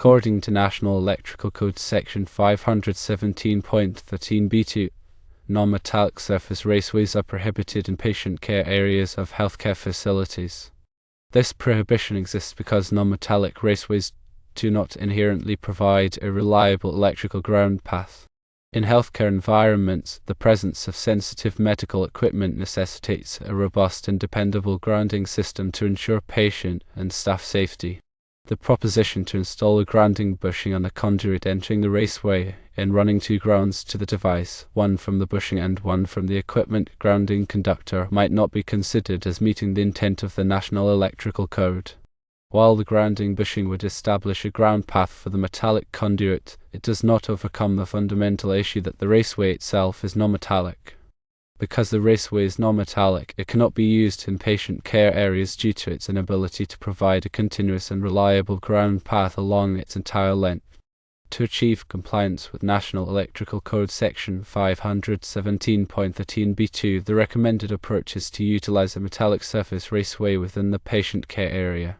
According to National Electrical Code Section 517.13b2, non-metallic surface raceways are prohibited in patient care areas of healthcare facilities. This prohibition exists because non-metallic raceways do not inherently provide a reliable electrical ground path. In healthcare environments, the presence of sensitive medical equipment necessitates a robust and dependable grounding system to ensure patient and staff safety. The proposition to install a grounding bushing on a conduit entering the raceway and running two grounds to the device, one from the bushing and one from the equipment grounding conductor, might not be considered as meeting the intent of the National Electrical Code. While the grounding bushing would establish a ground path for the metallic conduit, it does not overcome the fundamental issue that the raceway itself is non-metallic. Because the raceway is non-metallic, it cannot be used in patient care areas due to its inability to provide a continuous and reliable ground path along its entire length. To achieve compliance with National Electrical Code Section 517.13b2, the recommended approach is to utilize a metallic surface raceway within the patient care area.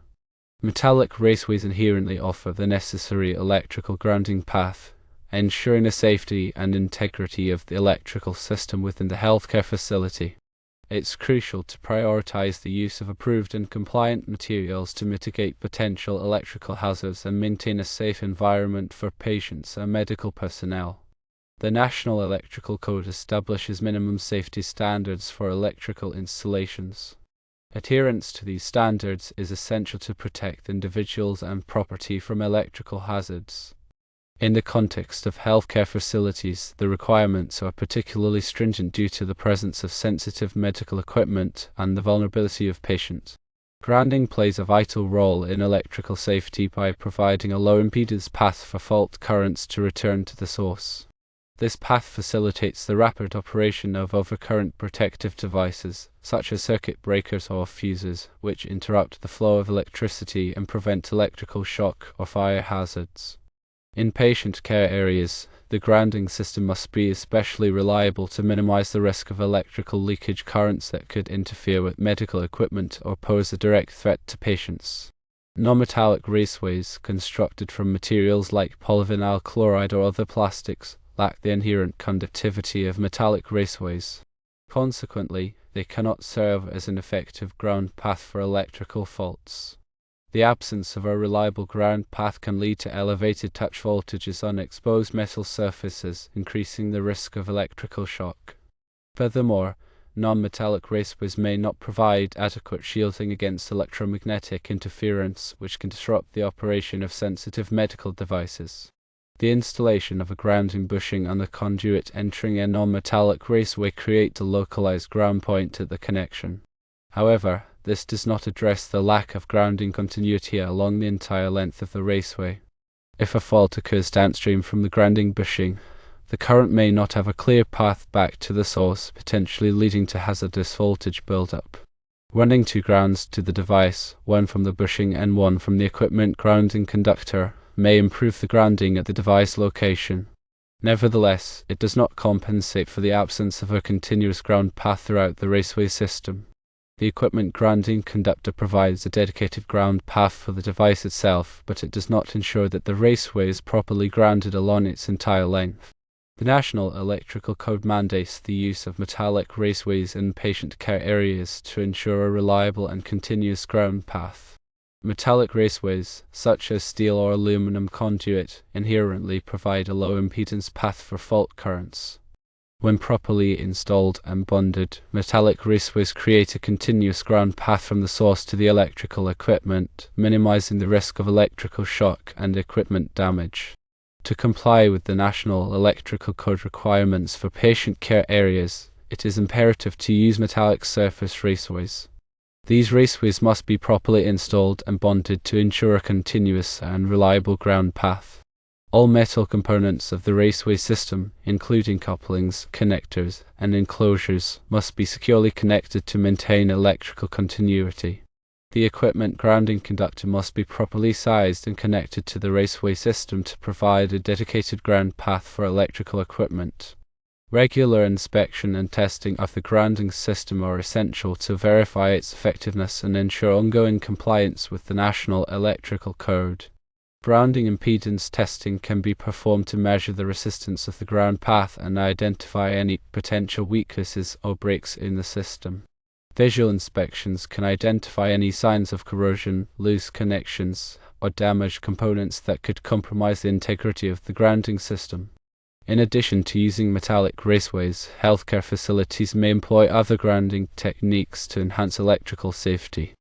Metallic raceways inherently offer the necessary electrical grounding path, ensuring the safety and integrity of the electrical system within the healthcare facility. It's crucial to prioritize the use of approved and compliant materials to mitigate potential electrical hazards and maintain a safe environment for patients and medical personnel. The National Electrical Code establishes minimum safety standards for electrical installations. Adherence to these standards is essential to protect individuals and property from electrical hazards. In the context of healthcare facilities, the requirements are particularly stringent due to the presence of sensitive medical equipment and the vulnerability of patients. Grounding plays a vital role in electrical safety by providing a low-impedance path for fault currents to return to the source. This path facilitates the rapid operation of overcurrent protective devices, such as circuit breakers or fuses, which interrupt the flow of electricity and prevent electrical shock or fire hazards. In patient care areas, the grounding system must be especially reliable to minimize the risk of electrical leakage currents that could interfere with medical equipment or pose a direct threat to patients. Non-metallic raceways, constructed from materials like polyvinyl chloride or other plastics, lack the inherent conductivity of metallic raceways. Consequently, they cannot serve as an effective ground path for electrical faults. The absence of a reliable ground path can lead to elevated touch voltages on exposed metal surfaces, increasing the risk of electrical shock. Furthermore, non-metallic raceways may not provide adequate shielding against electromagnetic interference, which can disrupt the operation of sensitive medical devices. The installation of a grounding bushing on the conduit entering a non-metallic raceway creates a localized ground point at the connection. However, this does not address the lack of grounding continuity along the entire length of the raceway. If a fault occurs downstream from the grounding bushing, the current may not have a clear path back to the source, potentially leading to hazardous voltage buildup. Running two grounds to the device, one from the bushing and one from the equipment grounding conductor, may improve the grounding at the device location. Nevertheless, it does not compensate for the absence of a continuous ground path throughout the raceway system. The equipment grounding conductor provides a dedicated ground path for the device itself, but it does not ensure that the raceway is properly grounded along its entire length. The National Electrical Code mandates the use of metallic raceways in patient care areas to ensure a reliable and continuous ground path. Metallic raceways, such as steel or aluminum conduit, inherently provide a low impedance path for fault currents. When properly installed and bonded, metallic raceways create a continuous ground path from the source to the electrical equipment, minimizing the risk of electrical shock and equipment damage. To comply with the National Electrical Code requirements for patient care areas, it is imperative to use metallic surface raceways. These raceways must be properly installed and bonded to ensure a continuous and reliable ground path. All metal components of the raceway system, including couplings, connectors, and enclosures, must be securely connected to maintain electrical continuity. The equipment grounding conductor must be properly sized and connected to the raceway system to provide a dedicated ground path for electrical equipment. Regular inspection and testing of the grounding system are essential to verify its effectiveness and ensure ongoing compliance with the National Electrical Code. Grounding impedance testing can be performed to measure the resistance of the ground path and identify any potential weaknesses or breaks in the system. Visual inspections can identify any signs of corrosion, loose connections, or damaged components that could compromise the integrity of the grounding system. In addition to using metallic raceways, healthcare facilities may employ other grounding techniques to enhance electrical safety.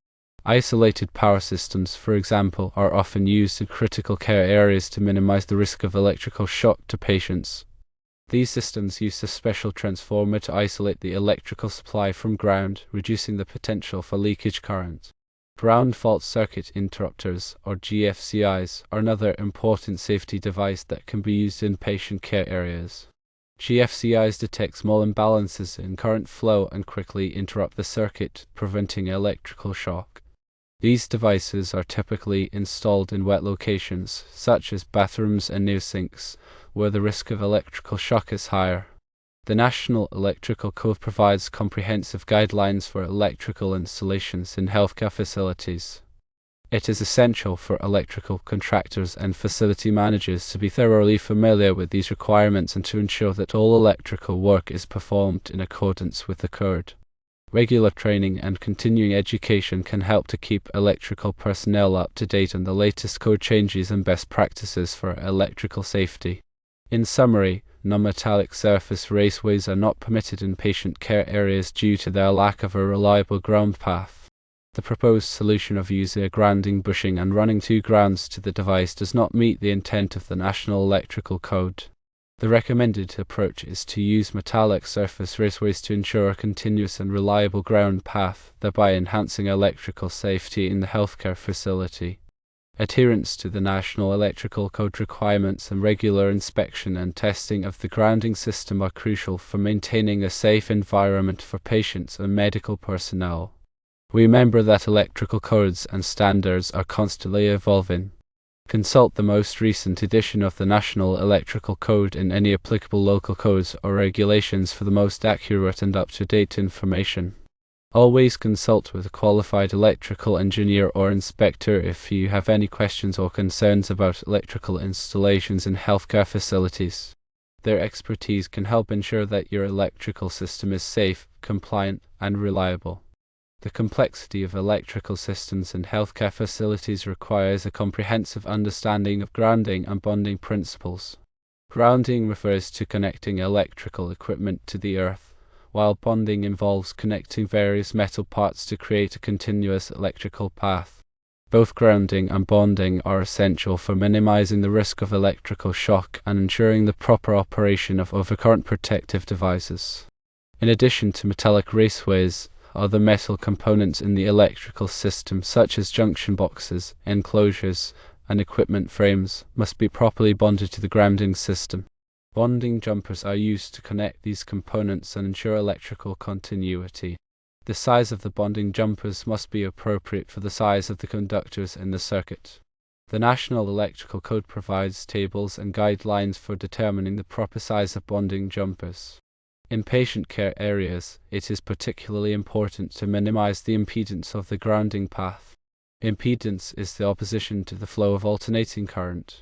Isolated power systems, for example, are often used in critical care areas to minimize the risk of electrical shock to patients. These systems use a special transformer to isolate the electrical supply from ground, reducing the potential for leakage current. Ground fault circuit interrupters, or GFCIs, are another important safety device that can be used in patient care areas. GFCIs detect small imbalances in current flow and quickly interrupt the circuit, preventing electrical shock. These devices are typically installed in wet locations, such as bathrooms and near sinks, where the risk of electrical shock is higher. The National Electrical Code provides comprehensive guidelines for electrical installations in healthcare facilities. It is essential for electrical contractors and facility managers to be thoroughly familiar with these requirements and to ensure that all electrical work is performed in accordance with the code. Regular training and continuing education can help to keep electrical personnel up to date on the latest code changes and best practices for electrical safety. In summary, non-metallic surface raceways are not permitted in patient care areas due to their lack of a reliable ground path. The proposed solution of using a grounding bushing and running two grounds to the device does not meet the intent of the National Electrical Code. The recommended approach is to use metallic surface raceways to ensure a continuous and reliable ground path, thereby enhancing electrical safety in the healthcare facility. Adherence to the National Electrical Code requirements and regular inspection and testing of the grounding system are crucial for maintaining a safe environment for patients and medical personnel. Remember that electrical codes and standards are constantly evolving. Consult the most recent edition of the National Electrical Code and any applicable local codes or regulations for the most accurate and up-to-date information. Always consult with a qualified electrical engineer or inspector if you have any questions or concerns about electrical installations in healthcare facilities. Their expertise can help ensure that your electrical system is safe, compliant, and reliable. The complexity of electrical systems in healthcare facilities requires a comprehensive understanding of grounding and bonding principles. Grounding refers to connecting electrical equipment to the earth, while bonding involves connecting various metal parts to create a continuous electrical path. Both grounding and bonding are essential for minimizing the risk of electrical shock and ensuring the proper operation of overcurrent protective devices. In addition to metallic raceways, other metal components in the electrical system, such as junction boxes, enclosures, and equipment frames, must be properly bonded to the grounding system. Bonding jumpers are used to connect these components and ensure electrical continuity. The size of the bonding jumpers must be appropriate for the size of the conductors in the circuit. The National Electrical Code provides tables and guidelines for determining the proper size of bonding jumpers. In patient care areas, it is particularly important to minimize the impedance of the grounding path. Impedance is the opposition to the flow of alternating current.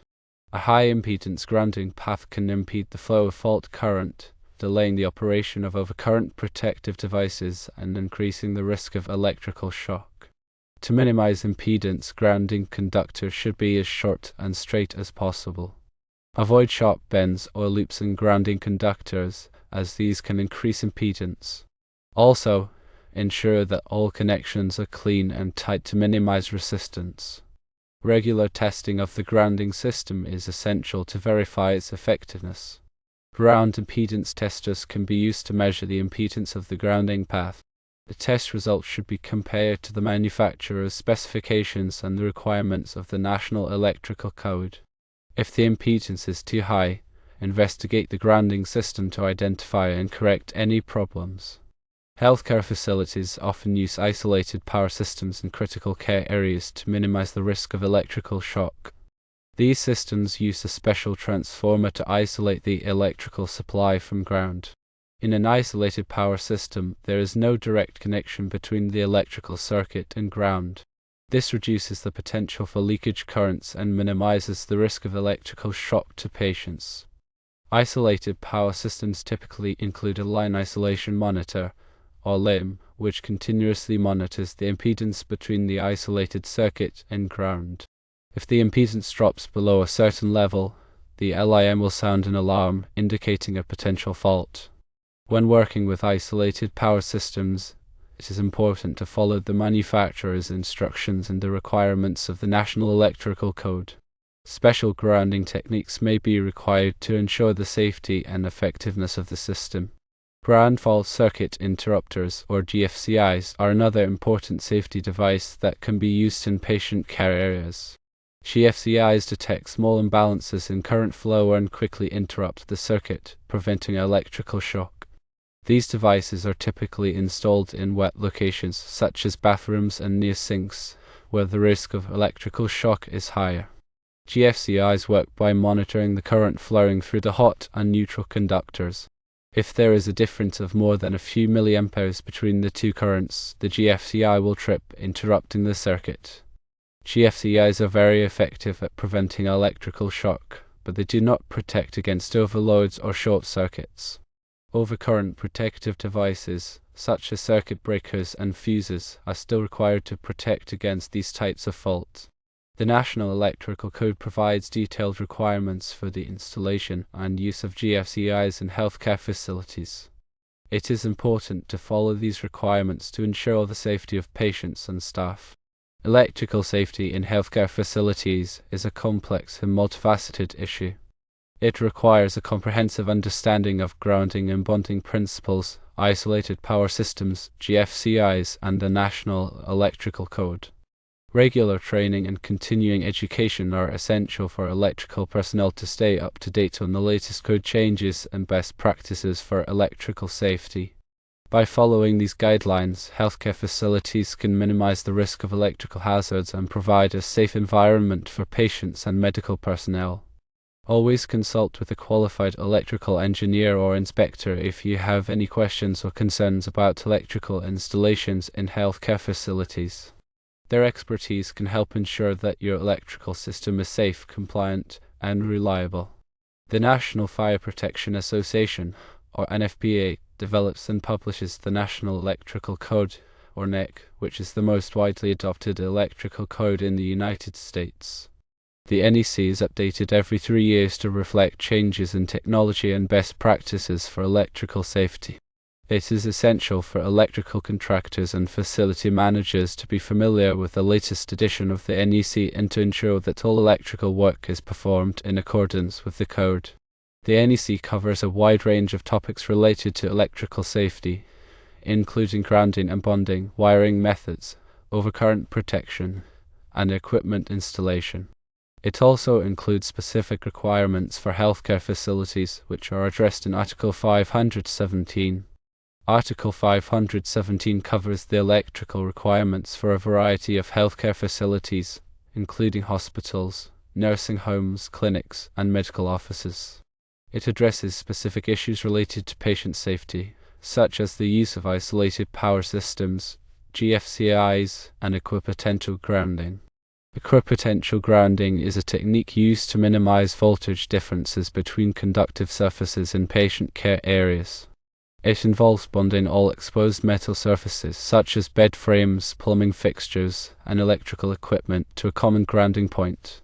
A high impedance grounding path can impede the flow of fault current, delaying the operation of overcurrent protective devices and increasing the risk of electrical shock. To minimize impedance, grounding conductors should be as short and straight as possible. Avoid sharp bends or loops in grounding conductors, as these can increase impedance. Also, ensure that all connections are clean and tight to minimize resistance. Regular testing of the grounding system is essential to verify its effectiveness. Ground impedance testers can be used to measure the impedance of the grounding path. The test results should be compared to the manufacturer's specifications and the requirements of the National Electrical Code. If the impedance is too high, investigate the grounding system to identify and correct any problems. Healthcare facilities often use isolated power systems in critical care areas to minimize the risk of electrical shock. These systems use a special transformer to isolate the electrical supply from ground. In an isolated power system, there is no direct connection between the electrical circuit and ground. This reduces the potential for leakage currents and minimizes the risk of electrical shock to patients. Isolated power systems typically include a line isolation monitor, or LIM, which continuously monitors the impedance between the isolated circuit and ground. If the impedance drops below a certain level, the LIM will sound an alarm indicating a potential fault. When working with isolated power systems, it is important to follow the manufacturer's instructions and the requirements of the National Electrical Code. Special grounding techniques may be required to ensure the safety and effectiveness of the system. Ground fault circuit interrupters, or GFCIs, are another important safety device that can be used in patient care areas. GFCIs detect small imbalances in current flow and quickly interrupt the circuit, preventing electrical shock. These devices are typically installed in wet locations, such as bathrooms and near sinks, where the risk of electrical shock is higher. GFCIs work by monitoring the current flowing through the hot and neutral conductors. If there is a difference of more than a few milliamperes between the two currents, the GFCI will trip, interrupting the circuit. GFCIs are very effective at preventing electrical shock, but they do not protect against overloads or short circuits. Overcurrent protective devices, such as circuit breakers and fuses, are still required to protect against these types of faults. The National Electrical Code provides detailed requirements for the installation and use of GFCIs in healthcare facilities. It is important to follow these requirements to ensure the safety of patients and staff. Electrical safety in healthcare facilities is a complex and multifaceted issue. It requires a comprehensive understanding of grounding and bonding principles, isolated power systems, GFCIs, and the National Electrical Code. Regular training and continuing education are essential for electrical personnel to stay up to date on the latest code changes and best practices for electrical safety. By following these guidelines, healthcare facilities can minimize the risk of electrical hazards and provide a safe environment for patients and medical personnel. Always consult with a qualified electrical engineer or inspector if you have any questions or concerns about electrical installations in healthcare facilities. Their expertise can help ensure that your electrical system is safe, compliant, and reliable. The National Fire Protection Association, or NFPA, develops and publishes the National Electrical Code, or NEC, which is the most widely adopted electrical code in the United States. The NEC is updated every 3 years to reflect changes in technology and best practices for electrical safety. It is essential for electrical contractors and facility managers to be familiar with the latest edition of the NEC and to ensure that all electrical work is performed in accordance with the code. The NEC covers a wide range of topics related to electrical safety, including grounding and bonding, wiring methods, overcurrent protection, and equipment installation. It also includes specific requirements for healthcare facilities, which are addressed in Article 517. Article 517 covers the electrical requirements for a variety of healthcare facilities, including hospitals, nursing homes, clinics, and medical offices. It addresses specific issues related to patient safety, such as the use of isolated power systems, GFCIs, and equipotential grounding. Equipotential grounding is a technique used to minimize voltage differences between conductive surfaces in patient care areas. It involves bonding all exposed metal surfaces, such as bed frames, plumbing fixtures, and electrical equipment, to a common grounding point.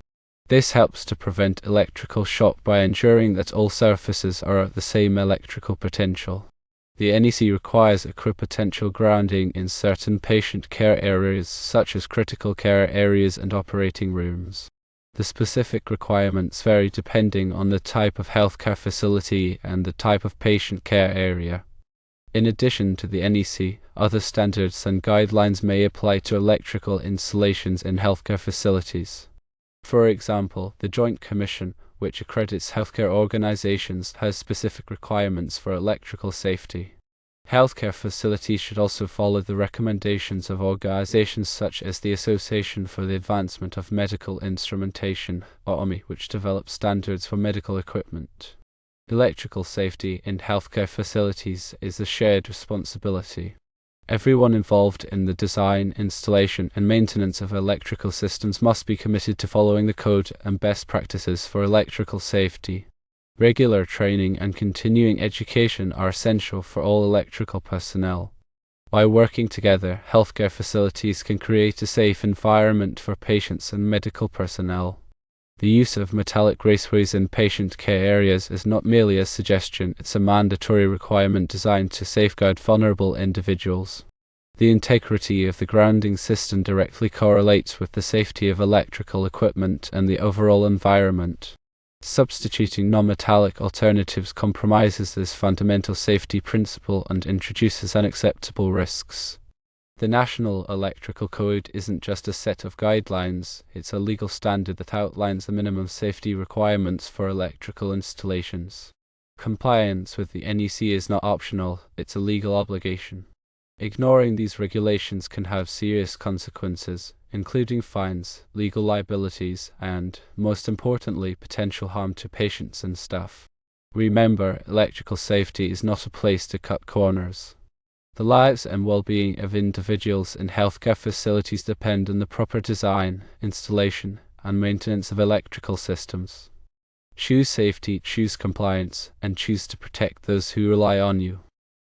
This helps to prevent electrical shock by ensuring that all surfaces are at the same electrical potential. The NEC requires equipotential grounding in certain patient care areas, such as critical care areas and operating rooms. The specific requirements vary depending on the type of healthcare facility and the type of patient care area. In addition to the NEC, other standards and guidelines may apply to electrical installations in healthcare facilities. For example, the Joint Commission, which accredits healthcare organizations, has specific requirements for electrical safety. Healthcare facilities should also follow the recommendations of organizations such as the Association for the Advancement of Medical Instrumentation, or AMI, which develops standards for medical equipment. Electrical safety in healthcare facilities is a shared responsibility. Everyone involved in the design, installation, and maintenance of electrical systems must be committed to following the code and best practices for electrical safety. Regular training and continuing education are essential for all electrical personnel. By working together, healthcare facilities can create a safe environment for patients and medical personnel. The use of metallic raceways in patient care areas is not merely a suggestion, it's a mandatory requirement designed to safeguard vulnerable individuals. The integrity of the grounding system directly correlates with the safety of electrical equipment and the overall environment. Substituting non-metallic alternatives compromises this fundamental safety principle and introduces unacceptable risks. The National Electrical Code isn't just a set of guidelines, it's a legal standard that outlines the minimum safety requirements for electrical installations. Compliance with the NEC is not optional, it's a legal obligation. Ignoring these regulations can have serious consequences, including fines, legal liabilities, and, most importantly, potential harm to patients and staff. Remember, electrical safety is not a place to cut corners. The lives and well-being of individuals in healthcare facilities depend on the proper design, installation, and maintenance of electrical systems. Choose safety, choose compliance, and choose to protect those who rely on you.